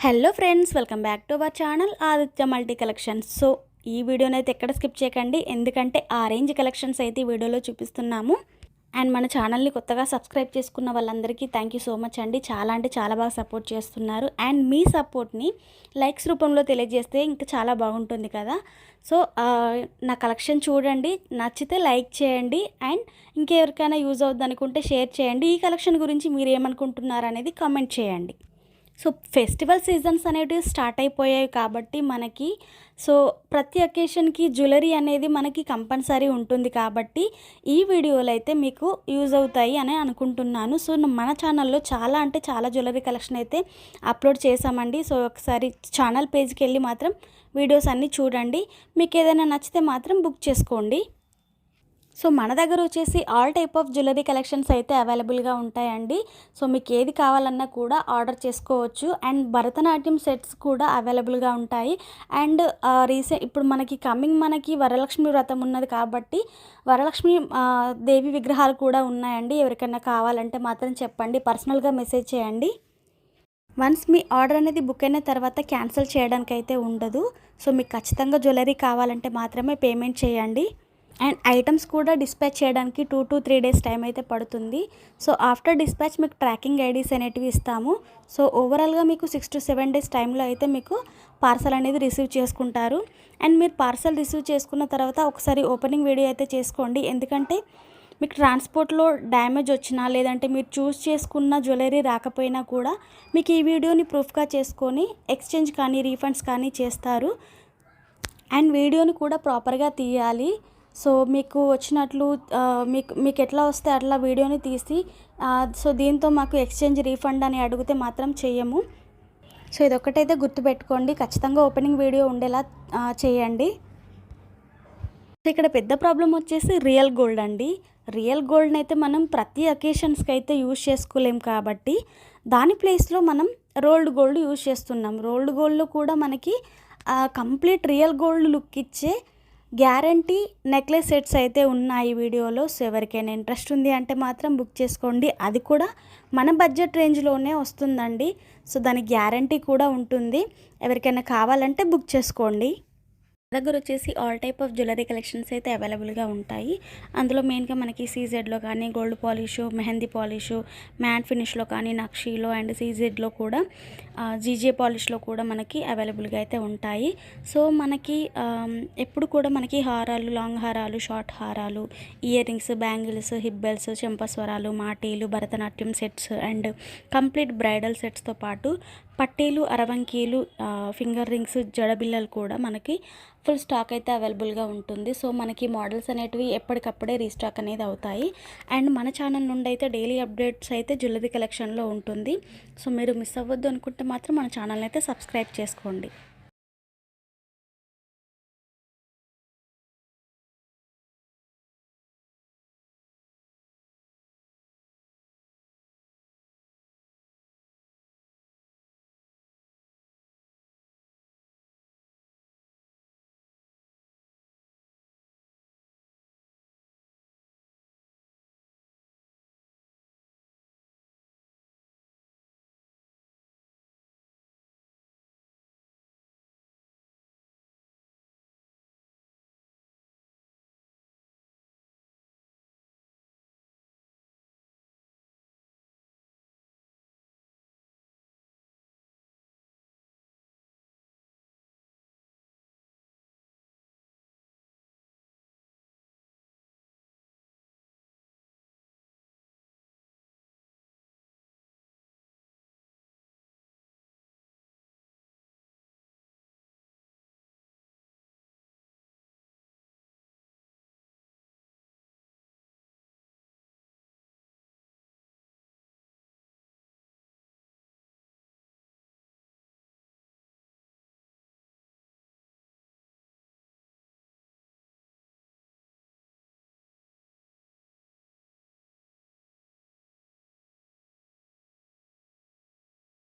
Hello friends, welcome back to our channel Aditya multi collections. So ఈ వీడియోని అయితే ఎక్కడ స్కిప్ చేయకండి, ఎందుకంటే ఆ రేంజ్ కలెక్షన్స్ అయితే ఈ వీడియోలో చూపిస్తున్నాము. అండ్ మన ఛానల్ని కొత్తగా సబ్స్క్రైబ్ చేసుకున్న వాళ్ళందరికీ థ్యాంక్ యూ సో మచ్ అండి. చాలా అంటే చాలా బాగా సపోర్ట్ చేస్తున్నారు. అండ్ మీ సపోర్ట్ని లైక్స్ రూపంలో తెలియజేస్తే ఇంకా చాలా బాగుంటుంది కదా. సో నా కలెక్షన్ చూడండి, నచ్చితే లైక్ చేయండి. అండ్ ఇంకెవరికైనా యూజ్ అవుద్ది అనుకుంటే షేర్ చేయండి. ఈ కలెక్షన్ గురించి మీరు ఏమనుకుంటున్నారు అనేది కామెంట్ చేయండి. సో ఫెస్టివల్ సీజన్స్ అనేవి స్టార్ట్ అయిపోయాయి కాబట్టి మనకి ప్రతి అకేషన్కి జ్యువెలరీ అనేది మనకి కంపల్సరీ ఉంటుంది కాబట్టి ఈ వీడియోలు అయితే మీకు యూజ్ అవుతాయి అని అనుకుంటున్నాను. సో మన ఛానల్లో చాలా అంటే చాలా జ్యువెలరీ కలెక్షన్ అయితే అప్లోడ్ చేసామండి. సో ఒకసారి ఛానల్ పేజ్కి వెళ్ళి మాత్రం వీడియోస్ అన్నీ చూడండి. మీకు ఏదైనా నచ్చితే మాత్రం బుక్ చేసుకోండి. సో మన దగ్గర వచ్చేసి all type of jewellery collections అయితే అవైలబుల్గా ఉంటాయండి. సో మీకు ఏది కావాలన్నా కూడా ఆర్డర్ చేసుకోవచ్చు. అండ్ భరతనాట్యం సెట్స్ కూడా అవైలబుల్గా ఉంటాయి. అండ్ ఇప్పుడు మనకి వరలక్ష్మి వ్రతం ఉన్నది కాబట్టి వరలక్ష్మి దేవి విగ్రహాలు కూడా ఉన్నాయండి. ఎవరికైనా కావాలంటే మాత్రం చెప్పండి, పర్సనల్గా మెసేజ్ చేయండి. వన్స్ మీ ఆర్డర్ అనేది బుక్ అయిన తర్వాత క్యాన్సిల్ చేయడానికి అయితే ఉండదు. సో మీకు ఖచ్చితంగా జ్యువెలరీ కావాలంటే మాత్రమే పేమెంట్ చేయండి. అండ్ ఐటమ్స్ కూడా డిస్పాచ్ చేయడానికి 2 to 3 days టైం అయితే పడుతుంది. సో ఆఫ్టర్ డిస్పాచ్ మీకు ట్రాకింగ్ ఐడీస్ అనేటివి ఇస్తాము. సో ఓవరాల్గా మీకు 6 to 7 days టైంలో అయితే మీకు పార్సల్ అనేది రిసీవ్ చేసుకుంటారు. అండ్ మీరు పార్సల్ రిసీవ్ చేసుకున్న తర్వాత ఒకసారి ఓపెనింగ్ వీడియో అయితే చేసుకోండి, ఎందుకంటే మీకు ట్రాన్స్పోర్ట్లో డ్యామేజ్ వచ్చినా లేదంటే మీరు చూస్ చేసుకున్న జ్యువెలరీ రాకపోయినా కూడా మీకు ఈ వీడియోని ప్రూఫ్గా చేసుకొని ఎక్స్చేంజ్ కానీ రీఫండ్స్ కానీ చేస్తారు. అండ్ వీడియోని కూడా ప్రాపర్గా తీయాలి. సో మీకు వచ్చినట్లు మీకు ఎట్లా వస్తే అట్లా వీడియోని తీసి సో దీంతో మాకు ఎక్స్చేంజ్ రీఫండ్ అని అడిగితే మాత్రం చెయ్యము. సో ఇదొక్కటైతే గుర్తుపెట్టుకోండి, ఖచ్చితంగా ఓపెనింగ్ వీడియో ఉండేలా చేయండి. ఇక్కడ పెద్ద ప్రాబ్లం వచ్చేసి రియల్ గోల్డ్ అండి. రియల్ గోల్డ్ని అయితే మనం ప్రతి అకేషన్స్కి అయితే యూజ్ చేసుకోలేం కాబట్టి దాని ప్లేస్లో మనం రోల్డ్ గోల్డ్ యూజ్ చేస్తున్నాం. రోల్డ్ గోల్డ్లో కూడా మనకి కంప్లీట్ రియల్ గోల్డ్ లుక్ ఇచ్చే గ్యారంటీ నెక్లెస్ సెట్స్ అయితే ఉన్నాయి వీడియోలో. సో ఎవరికైనా ఇంట్రెస్ట్ ఉంది అంటే మాత్రం బుక్ చేసుకోండి. అది కూడా మన బడ్జెట్ రేంజ్లోనే వస్తుందండి. సో దానికి గ్యారంటీ కూడా ఉంటుంది. ఎవరికైనా కావాలంటే బుక్ చేసుకోండి. దగ్గర వచ్చేసి all type of jewellery collections అయితే అవైలబుల్గా ఉంటాయి. అందులో మెయిన్గా మనకి సీజెడ్లో కానీ gold polish, mehndi polish, mat ఫినిష్లో కానీ నక్షీలో అండ్ సీజెడ్లో కూడా జీజే పాలిష్లో కూడా మనకి అవైలబుల్గా అయితే ఉంటాయి. సో మనకి ఎప్పుడు కూడా మనకి హారాలు, లాంగ్ హారాలు, షార్ట్ హారాలు, ear rings, bangles, hip belts, చెంపస్వరాలు, మాటీలు, Bharatanatyam sets and complete bridal సెట్స్తో పాటు పట్టీలు, అరవంకీలు, ఫింగర్ రింగ్స్, జడబిల్లలు కూడా మనకి ఫుల్ స్టాక్ అయితే అవైలబుల్గా ఉంటుంది. సో మనకి మోడల్స్ అనేటివి ఎప్పటికప్పుడే రీస్టాక్ అనేది అవుతాయి. అండ్ మన ఛానల్ నుండి అయితే డైలీ అప్డేట్స్ అయితే జ్యువెలరీ కలెక్షన్లో ఉంటుంది. సో మీరు మిస్ అవ్వద్దు అనుకుంటే మాత్రం మన ఛానల్ని అయితే సబ్స్క్రైబ్ చేసుకోండి.